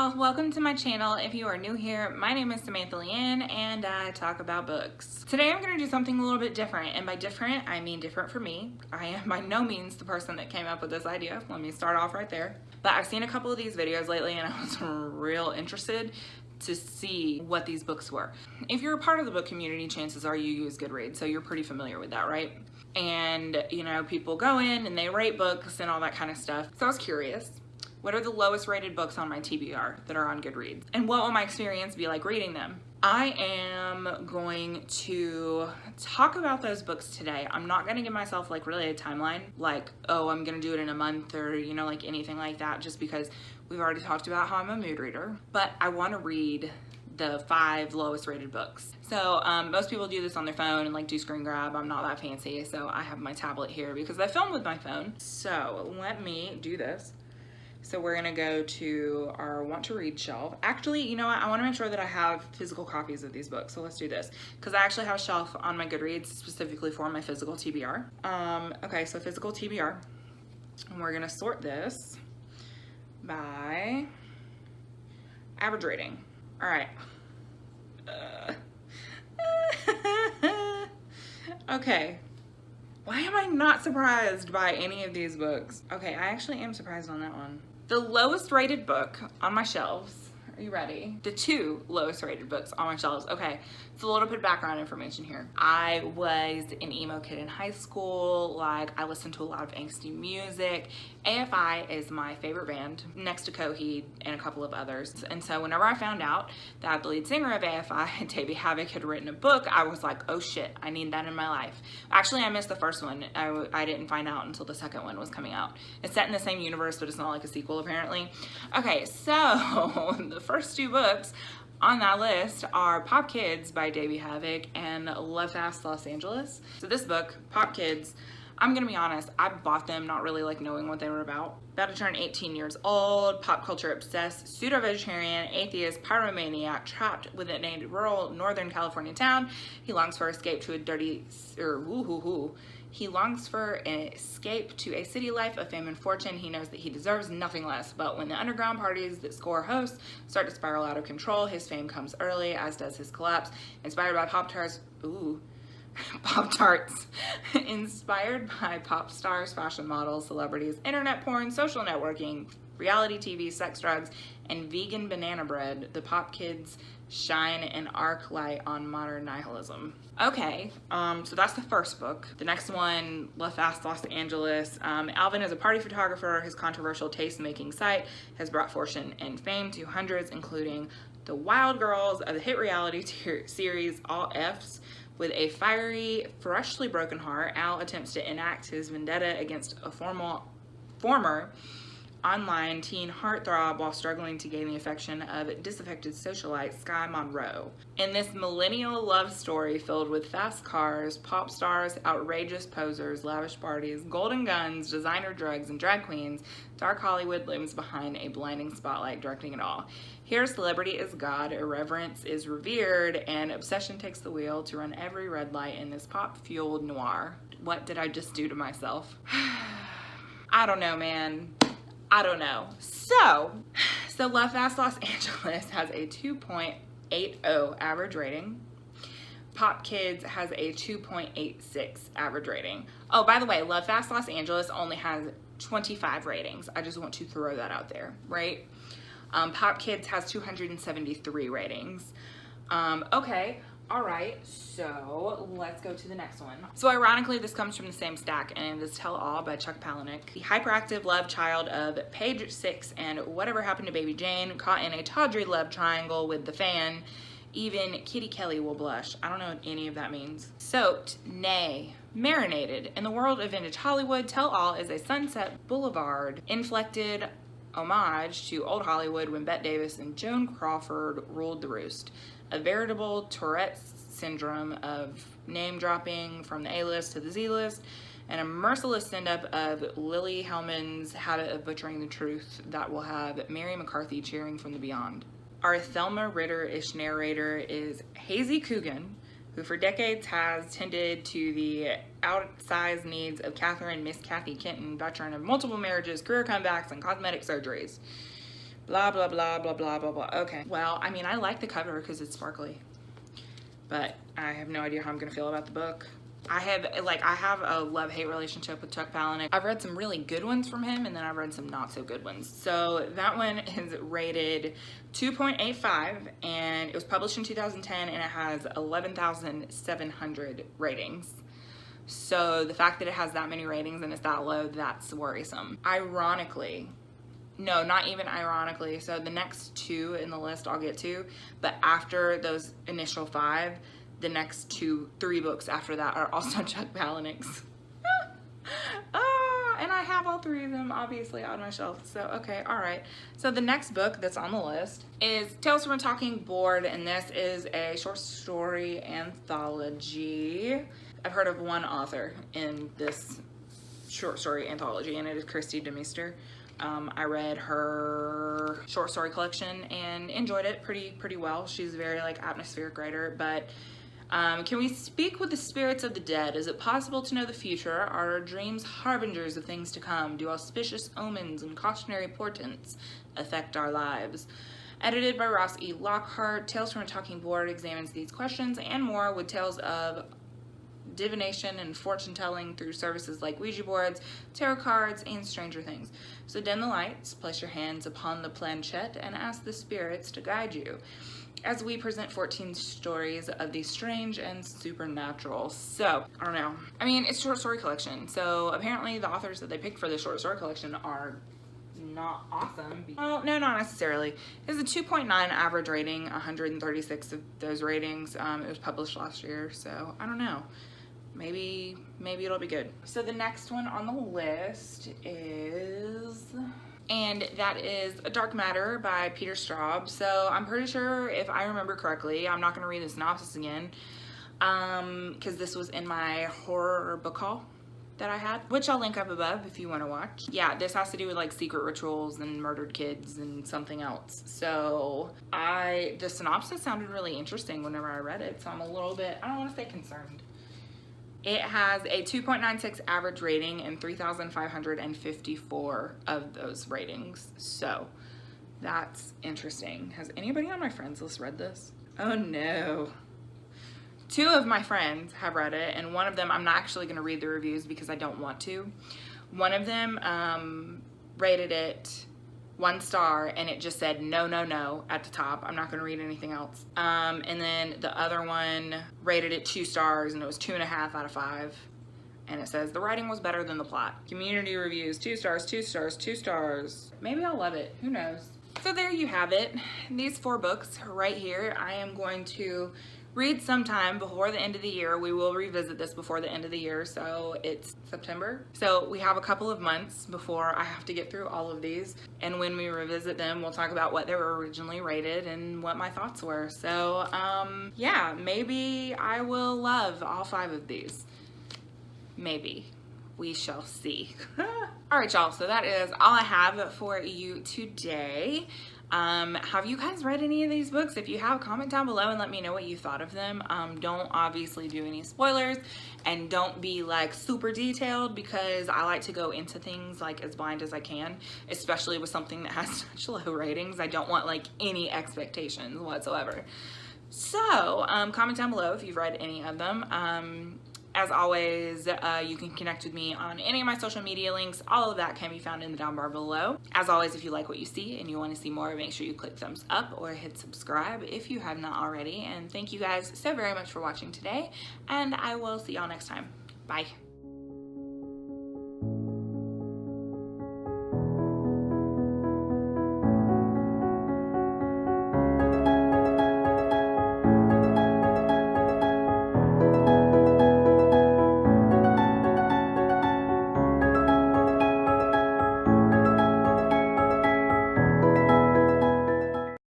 y'all, welcome to my channel. If you are new here, my name is Samantha Leighanne and I talk about books. Today I'm going to do something a little bit different, and by different I mean different for me. I am by no means the person that came up with this idea. Let me start off right there. But I've seen a couple of these videos lately and I was real interested to see what these books were. If you're a part of the book community, chances are you use Goodreads, so you're pretty familiar with that, right? And you know, people go in and they rate books and all that kind of stuff. So I was curious, what are the lowest rated books on my TBR that are on Goodreads? And what will my experience be like reading them? I am going to talk about those books today. I'm not gonna give myself like really a timeline, like, oh, I'm gonna do it in a month or, you know, like anything like that, just because we've already talked about how I'm a mood reader. But I wanna read the 5 lowest rated books. So most people do this on their phone and like do screen grab. I'm not that fancy, so I have my tablet here because I film with my phone. So let me do this. So we're gonna go to our want to read shelf. Actually, you know what? I wanna make sure that I have physical copies of these books. So let's do this. Because I actually have a shelf on my Goodreads specifically for my physical TBR. Okay, so physical TBR. And we're gonna sort this by average rating. All right. Okay. Why am I not surprised by any of these books? Okay, I actually am surprised on that one. The lowest rated book on my shelves, are you ready? The 2 lowest rated books on my shelves. Okay, so a little bit of background information here. I was an emo kid in high school. Like, I listened to a lot of angsty music. AFI is my favorite band, next to Coheed and a couple of others. And so whenever I found out that the lead singer of AFI, Davey Havok, had written a book, I was like, oh shit, I need that in my life. Actually, I missed the first one. I didn't find out until the second one was coming out. It's set in the same universe, but it's not like a sequel apparently. Okay, so the first 2 books on that list are Pop Kids by Davey Havok and Love Fast Los Angeles. So this book, Pop Kids, I'm gonna be honest, I bought them not really like knowing what they were about. About to turn 18 years old, pop culture obsessed, pseudo-vegetarian, atheist, pyromaniac, trapped within a rural Northern California town. He longs for escape to a dirty, He longs for an escape to a city life of fame and fortune. He knows that he deserves nothing less, but when the underground parties that score hosts start to spiral out of control, his fame comes early, as does his collapse. Inspired by Pop-Tarts, Pop-Tarts. Inspired by pop stars, fashion models, celebrities, internet porn, social networking, reality TV, sex, drugs, and vegan banana bread, the Pop Kids shine an arc light on modern nihilism. Okay, so that's the first book. The next one, Love Fast Los Angeles. Alvin is a party photographer. His controversial taste-making site has brought fortune and fame to hundreds, including the wild girls of the hit reality series All F's. With a fiery, freshly broken heart, Al attempts to enact his vendetta against a former online teen heartthrob while struggling to gain the affection of disaffected socialite Sky Monroe. In this millennial love story filled with fast cars, pop stars, outrageous posers, lavish parties, golden guns, designer drugs, and drag queens, dark Hollywood looms behind a blinding spotlight directing it all. Here, celebrity is God, irreverence is revered, and obsession takes the wheel to run every red light in this pop-fueled noir. What did I just do to myself? I don't know, man. I don't know. So Love Fast Los Angeles has a 2.80 average rating. Pop Kids has a 2.86 average rating. Oh, by the way, Love Fast Los Angeles only has 25 ratings. I just want to throw that out there, right? Pop Kids has 273 ratings. Okay. All right, so let's go to the next one. So ironically, this comes from the same stack, and it is Tell All by Chuck Palahniuk. The hyperactive love child of Page 6 and Whatever Happened to Baby Jane, caught in a tawdry love triangle with the fan. Even Kitty Kelly will blush. I don't know what any of that means. Soaked, nay, marinated. In the world of vintage Hollywood, Tell All is a Sunset Boulevard inflected homage to old Hollywood when Bette Davis and Joan Crawford ruled the roost. A veritable Tourette's syndrome of name dropping from the A-list to the Z-list, and a merciless send-up of Lily Hellman's habit of butchering the truth that will have Mary McCarthy cheering from the beyond. Our Thelma Ritter-ish narrator is Hazy Coogan, who for decades has tended to the outsized needs of Catherine Miss Kathy Kenton, veteran of multiple marriages, career comebacks, and cosmetic surgeries. Blah, blah, blah, blah, blah, blah, blah. Okay. Well, I mean, I like the cover because it's sparkly, but I have no idea how I'm gonna feel about the book. I have a love-hate relationship with Chuck Palahniuk. I've read some really good ones from him, and then I've read some not so good ones. So that one is rated 2.85, and it was published in 2010, and it has 11,700 ratings. So the fact that it has that many ratings and it's that low, that's worrisome. Ironically, no, not even ironically, so the next two in the list I'll get to, but after those initial 5, the next 3 books after that are also Chuck Palahniuk's. And I have all 3 of them obviously on my shelf, so okay, all right. So the next book that's on the list is Tales from a Talking Board, and this is a short story anthology. I've heard of one author in this short story anthology, and it is Christy DeMeester. I read her short story collection and enjoyed it pretty well. She's a very like atmospheric writer. But can we speak with the spirits of the dead? Is it possible to know the future? Are our dreams harbingers of things to come? Do auspicious omens and cautionary portents affect our lives? Edited by Ross E. Lockhart, Tales from a Talking Board examines these questions and more with tales of divination and fortune telling through services like Ouija boards, tarot cards, and stranger things. So dim the lights, place your hands upon the planchette, and ask the spirits to guide you as we present 14 stories of the strange and supernatural. So, I don't know. I mean, it's a short story collection, so apparently the authors that they picked for the short story collection are not awesome. Well, no, not necessarily. It's a 2.9 average rating, 136 of those ratings. It was published last year, so I don't know. Maybe it'll be good. So the next one on the list is, and that is A Dark Matter by Peter Straub. So I'm pretty sure, if I remember correctly, I'm not gonna read the synopsis again, because this was in my horror book haul that I had, which I'll link up above if you want to watch. Yeah, this has to do with like secret rituals and murdered kids and something else. So the synopsis sounded really interesting whenever I read it, so I'm a little bit, I don't want to say concerned. It has a 2.96 average rating and 3,554 of those ratings. So that's interesting. Has anybody on my friends list read this? Oh no. 2 of my friends have read it, and one of them, I'm not actually going to read the reviews because I don't want to. One of them rated it 1 star, and it just said no, no, no at the top. I'm not going to read anything else. And then the other one rated it 2 stars, and it was 2.5 out of 5. And it says the writing was better than the plot. Community reviews, 2 stars, 2 stars, 2 stars. Maybe I'll love it. Who knows? So there you have it. These 4 books right here, I am going to read sometime before the end of the year. We will revisit this before the end of the year, so it's September. So we have a couple of months before I have to get through all of these, and when we revisit them, we'll talk about what they were originally rated and what my thoughts were. So yeah, maybe I will love all 5 of these. Maybe. We shall see. All right, y'all, so that is all I have for you today. Have you guys read any of these books? If you have, comment down below and let me know what you thought of them. Don't obviously do any spoilers, and don't be like super detailed, because I like to go into things like as blind as I can, especially with something that has such low ratings. I don't want like any expectations whatsoever. So comment down below if you've read any of them. As always, you can connect with me on any of my social media links. All of that can be found in the down bar below. As always, if you like what you see and you want to see more, make sure you click thumbs up or hit subscribe if you have not already. And thank you guys so very much for watching today, and I will see y'all next time. Bye.